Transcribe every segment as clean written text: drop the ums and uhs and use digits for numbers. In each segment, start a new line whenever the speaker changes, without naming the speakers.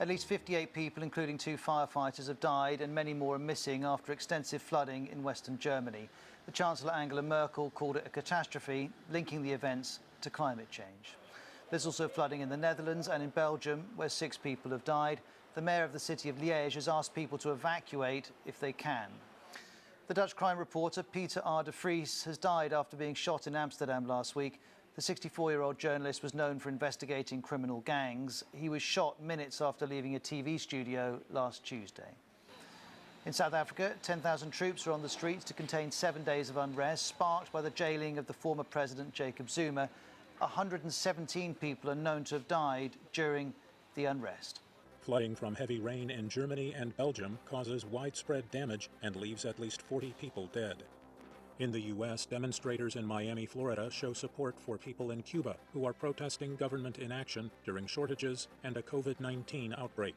At least 58 people, including 2 firefighters, have died and many more are missing after extensive flooding in western Germany. The Chancellor Angela Merkel called it a catastrophe, linking the events to climate change. There's also flooding in the Netherlands and in Belgium, where 6 people have died. The mayor of the city of Liège has asked people to evacuate if they can. The Dutch crime reporter Peter R. de Vries has died after being shot in Amsterdam last week. The 64-year-old journalist was known for investigating criminal gangs. He was shot minutes after leaving a TV studio last Tuesday. In South Africa, 10,000 troops are on the streets to contain 7 days of unrest, sparked by the jailing of the former president Jacob Zuma. 117 people are known to have died during the unrest.
Flooding from heavy rain in Germany and Belgium causes widespread damage and leaves at least 40 people dead. In the U.S., demonstrators in Miami, Florida show support for people in Cuba who are protesting government inaction during shortages and a COVID-19 outbreak.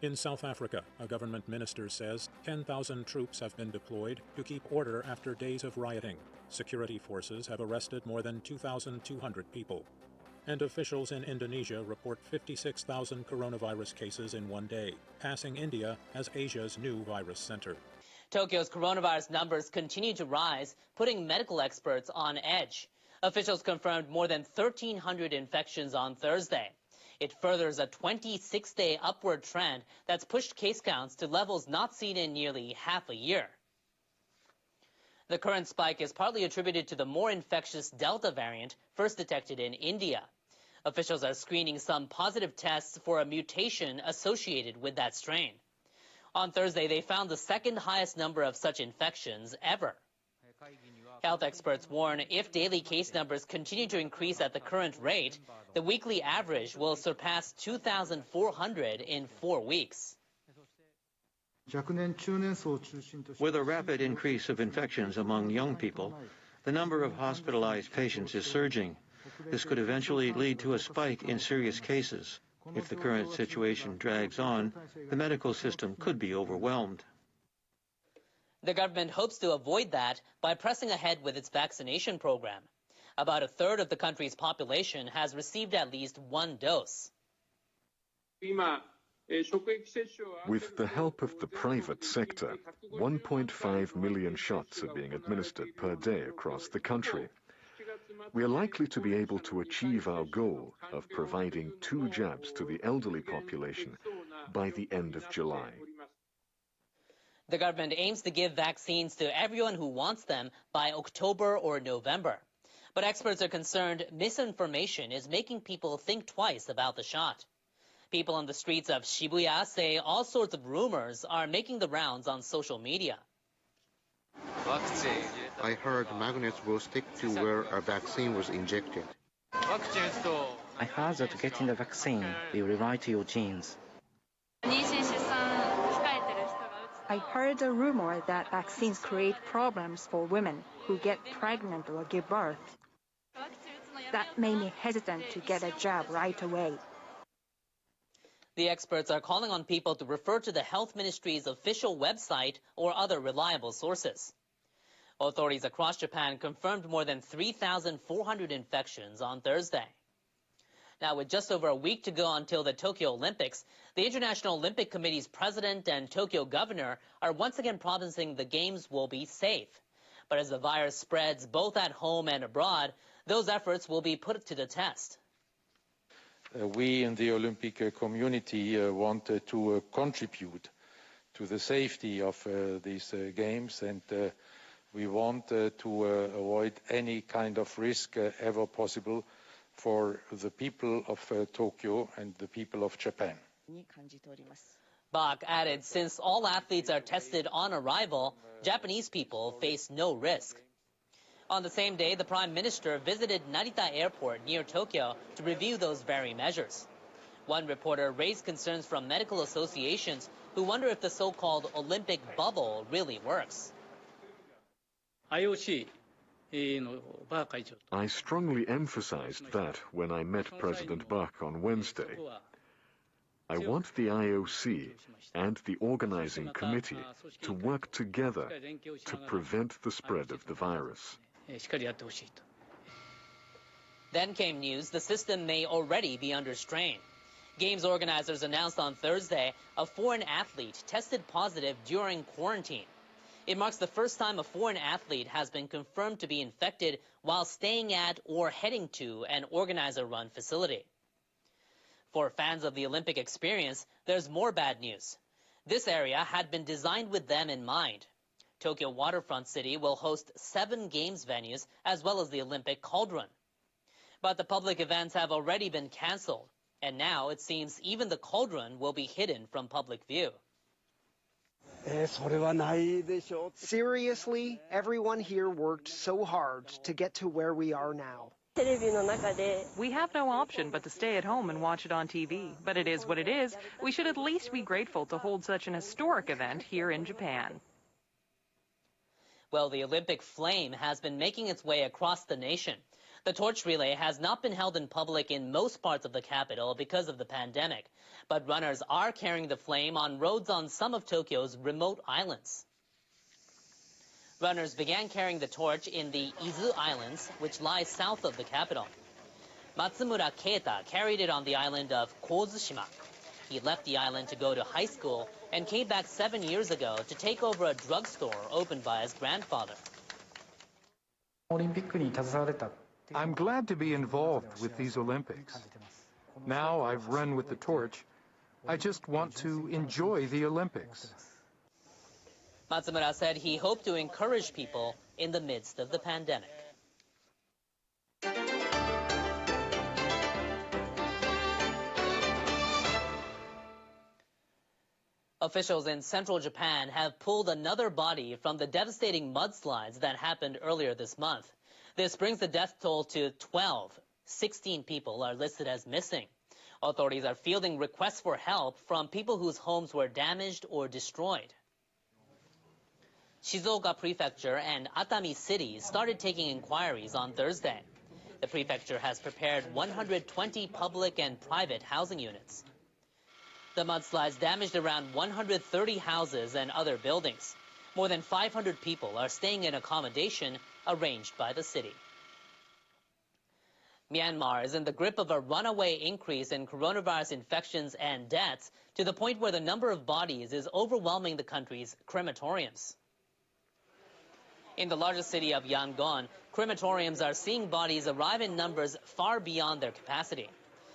In South Africa, a government minister says 10,000 troops have been deployed to keep order after days of rioting. Security forces have arrested more than 2,200 people. And officials in Indonesia report 56,000 coronavirus cases in one day, passing India as Asia's new virus center.
Tokyo's coronavirus numbers continue to rise, putting medical experts on edge. Officials confirmed more than 1,300 infections on Thursday. It furthers a 26-day upward trend that's pushed case counts to levels not seen in nearly half a year. The current spike is partly attributed to the more infectious Delta variant first detected in India. Officials are screening some positive tests for a mutation associated with that strain. On Thursday, they found the second highest number of such infections ever. Health experts warn if daily case numbers continue to increase at the current rate, the weekly average will surpass 2,400 in 4 weeks.
With a rapid increase of infections among young people, the number of hospitalized patients is surging. This could eventually lead to a spike in serious cases. If the current situation drags on, the medical system could be overwhelmed.
The government hopes to avoid that by pressing ahead with its vaccination program. About a third of the country's population has received at least 1 dose.
With the help of the private sector, 1.5 million shots are being administered per day across the country. We are likely to be able to achieve our goal of providing 2 jabs to the elderly population by the end of July.
The government aims to give vaccines to everyone who wants them by October or November. But experts are concerned misinformation is making people think twice about the shot. People on the streets of Shibuya say all sorts of rumors are making the rounds on social media.
I heard magnets will stick to where a vaccine was injected.
I heard that getting the vaccine will rewrite your genes.
I heard a rumor that vaccines create problems for women who get pregnant or give birth. That made me hesitant to get a jab right away.
The experts are calling on people to refer to the Health Ministry's official website or other reliable sources. Authorities across Japan confirmed more than 3,400 infections on Thursday. Now, with just over a week to go until the Tokyo Olympics, the International Olympic Committee's president and Tokyo governor are once again promising the games will be safe. But as the virus spreads both at home and abroad, those efforts will be put to the test.
We in the Olympic community want to contribute to the safety of these games, and we want to avoid any kind of risk ever possible for the people of Tokyo and the people of Japan.
Bach added, since all athletes are tested on arrival, Japanese people face no risk. On the same day, the Prime Minister visited Narita Airport near Tokyo to review those very measures. One reporter raised concerns from medical associations who wonder if the so-called Olympic bubble really works.
I strongly emphasized that when I met President Bach on Wednesday. I want the IOC and the organizing committee to work together to prevent the spread of the virus.
Then came news the system may already be under strain. Games organizers announced on Thursday a foreign athlete tested positive during quarantine. It marks the first time a foreign athlete has been confirmed to be infected while staying at or heading to an organizer-run facility. For fans of the Olympic experience, there's more bad news. This area had been designed with them in mind. Tokyo Waterfront City will host 7 games venues as well as the Olympic Cauldron. But the public events have already been canceled, and now it seems even the Cauldron will be hidden from public view.
Seriously, everyone here worked so hard to get to where we are now.
We have no option but to stay at home and watch it on TV. But it is what it is. We should at least be grateful to hold such an historic event here in Japan.
Well, the Olympic flame has been making its way across the nation. The torch relay has not been held in public in most parts of the capital because of the pandemic, but runners are carrying the flame on roads on some of Tokyo's remote islands. Runners began carrying the torch in the Izu Islands, which lie south of the capital. Matsumura Keita carried it on the island of Kozushima. He left the island to go to high school and came back 7 years ago to take over a drugstore opened by his grandfather.
I'm glad to be involved with these Olympics. Now I've run with the torch. I just want to enjoy the Olympics.
Matsumura said he hoped to encourage people in the midst of the pandemic. Officials in central Japan have pulled another body from the devastating mudslides that happened earlier this month. This brings the death toll to 12. 16 people are listed as missing. Authorities are fielding requests for help from people whose homes were damaged or destroyed. Shizuoka Prefecture and Atami City started taking inquiries on Thursday. The prefecture has prepared 120 public and private housing units. The mudslides damaged around 130 houses and other buildings. More than 500 people are staying in accommodation arranged by the city. Myanmar is in the grip of a runaway increase in coronavirus infections and deaths to the point where the number of bodies is overwhelming the country's crematoriums. In the largest city of Yangon, crematoriums are seeing bodies arrive in numbers far beyond their capacity.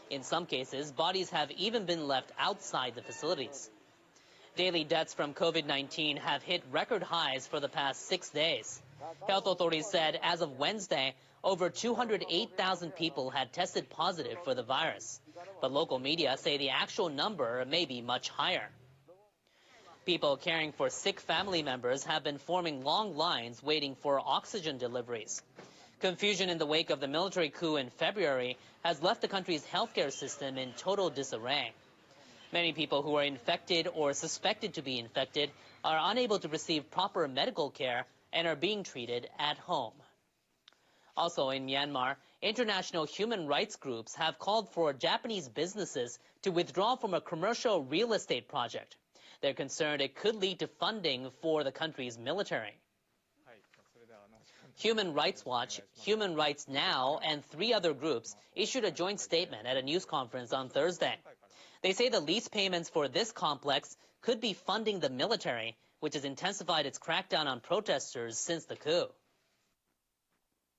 In some cases, bodies have even been left outside the facilities. Daily deaths from COVID-19 have hit record highs for the past 6 days. Health authorities said as of Wednesday, over 208,000 people had tested positive for the virus. But local media say the actual number may be much higher. People caring for sick family members have been forming long lines waiting for oxygen deliveries. Confusion in the wake of the military coup in February has left the country's healthcare system in total disarray. Many people who are infected or suspected to be infected are unable to receive proper medical care and are being treated at home. Also in Myanmar, international human rights groups have called for Japanese businesses to withdraw from a commercial real estate project. They're concerned it could lead to funding for the country's military. Human Rights Watch, Human Rights Now, and 3 other groups issued a joint statement at a news conference on Thursday. They say the lease payments for this complex could be funding the military, which has intensified its crackdown on protesters since the coup.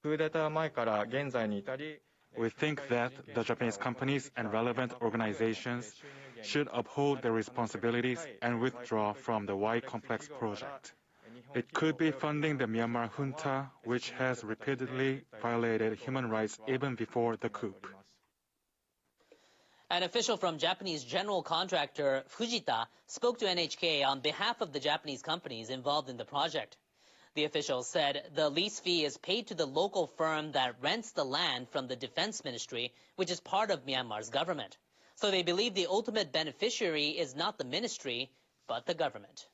We think that the Japanese companies and relevant organizations should uphold their responsibilities and withdraw from the Y Complex project. It could be funding the Myanmar junta, which has repeatedly violated human rights even before the coup.
An official from Japanese general contractor Fujita spoke to NHK on behalf of the Japanese companies involved in the project. The official said the lease fee is paid to the local firm that rents the land from the Defense Ministry, which is part of Myanmar's government. So they believe the ultimate beneficiary is not the ministry, but the government.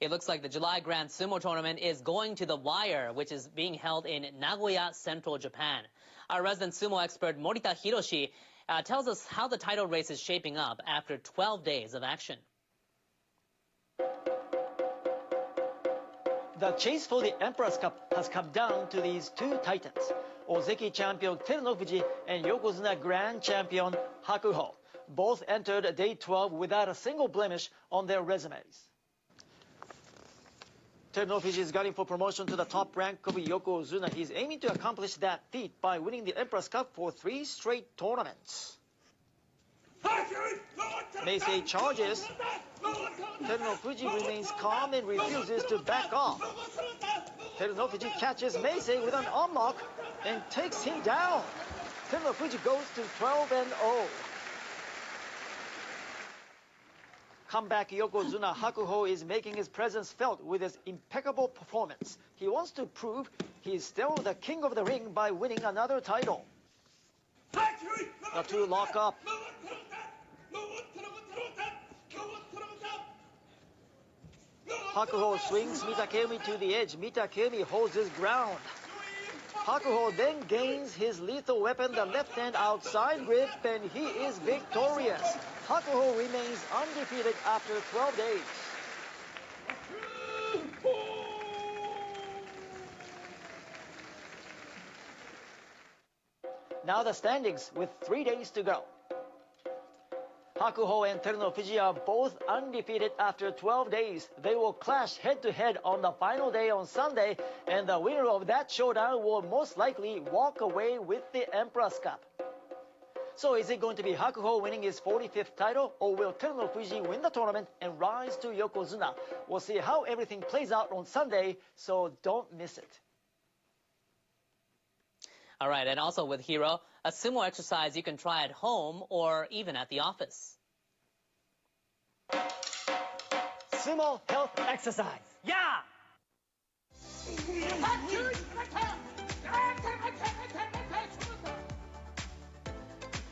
It looks like the July Grand Sumo Tournament is going to the wire, which is being held in Nagoya, central Japan. Our resident sumo expert Morita Hiroshi tells us how the title race is shaping up after 12 days of action.
The chase for the Emperor's Cup has come down to these two titans, Ozeki champion Terunofuji and Yokozuna Grand champion Hakuho. Both entered day 12 without a single blemish on their resumes. Terunofuji is gunning for promotion to the top rank of Yokozuna. He's aiming to accomplish that feat by winning the Emperor's Cup for 3 straight tournaments. Meisei charges. Terunofuji remains calm and refuses to back off. Terunofuji catches Meisei with an unlock and takes him down. Terunofuji goes to 12-0. Comeback Yokozuna Hakuho is making his presence felt with his impeccable performance. He wants to prove he's still the king of the ring by winning another title. The two lock up. Hakuho swings Mitakeumi to the edge. Mitakeumi holds his ground. Hakuho then gains his lethal weapon, the left hand outside grip, and he is victorious. Hakuho remains undefeated after 12 days. Now the standings with 3 days to go. Hakuho and Terunofuji are both undefeated after 12 days. They will clash head-to-head on the final day on Sunday, and the winner of that showdown will most likely walk away with the Emperor's Cup. So is it going to be Hakuho winning his 45th title, or will Terunofuji win the tournament and rise to Yokozuna? We'll see how everything plays out on Sunday, so don't miss it.
All right, and also with Hiro, a sumo exercise you can try at home or even at the office.
Sumo health exercise. Yeah!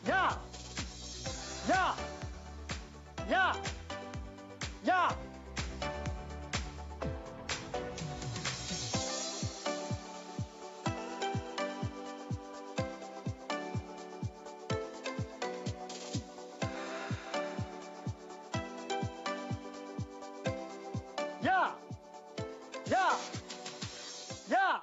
Yeah! Yeah! Yeah! Yeah! Yeah! Yeah! Yeah!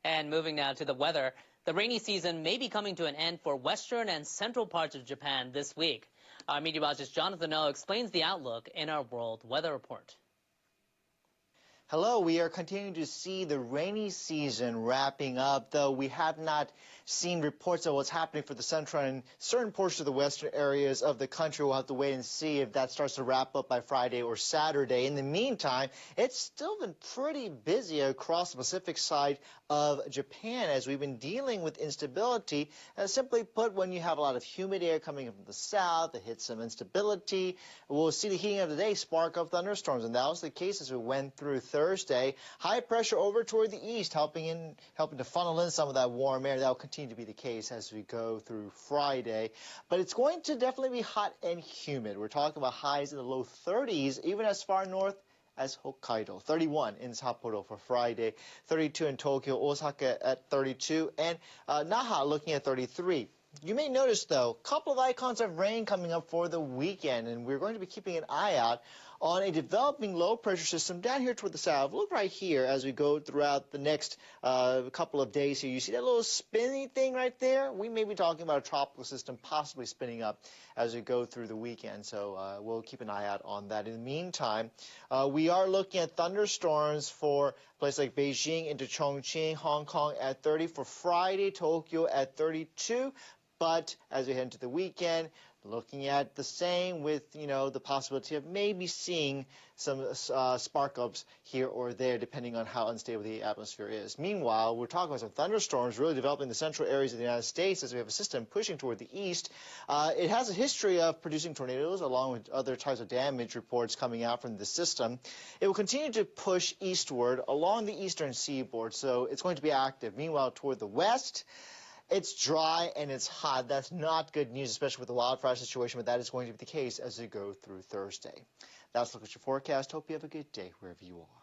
And moving now to the weather, the rainy season may be coming to an end for western and central parts of Japan this week. Our meteorologist Jonathan Oh explains the outlook in our World Weather Report.
Hello, we are continuing to see the rainy season wrapping up, though we have not seen reports of what's happening for the central and certain portions of the western areas of the country. We'll have to wait and see if that starts to wrap up by Friday or Saturday. In the meantime, it's still been pretty busy across the Pacific side of Japan as we've been dealing with instability. Simply put, when you have a lot of humid air coming from the south, it hits some instability. We'll see the heating of the day spark up thunderstorms, and that was the case as we went through Thursday. High pressure over toward the east, helping to funnel in some of that warm air. That will continue to be the case as we go through Friday. But it's going to definitely be hot and humid. We're talking about highs in the low 30s, even as far north as Hokkaido. 31 in Sapporo for Friday, 32 in Tokyo, Osaka at 32, and Naha looking at 33. You may notice, though, a couple of icons of rain coming up for the weekend, and we're going to be keeping an eye out on a developing low-pressure system down here toward the south. Look right here as we go throughout the next couple of days here. You see that little spinny thing right there? We may be talking about a tropical system possibly spinning up as we go through the weekend, so we'll keep an eye out on that. In the meantime, we are looking at thunderstorms for places like Beijing into Chongqing, Hong Kong at 30 for Friday, Tokyo at 32. But as we head into the weekend, looking at the same with, the possibility of maybe seeing some spark-ups here or there, depending on how unstable the atmosphere is. Meanwhile, we're talking about some thunderstorms really developing in the central areas of the United States as we have a system pushing toward the east. It has a history of producing tornadoes, along with other types of damage reports coming out from the system. It will continue to push eastward along the eastern seaboard, so it's going to be active. Meanwhile, toward the west, it's dry and it's hot. That's not good news, especially with the wildfire situation, but that is going to be the case as we go through Thursday. That's a look at your forecast. Hope you have a good day wherever you are.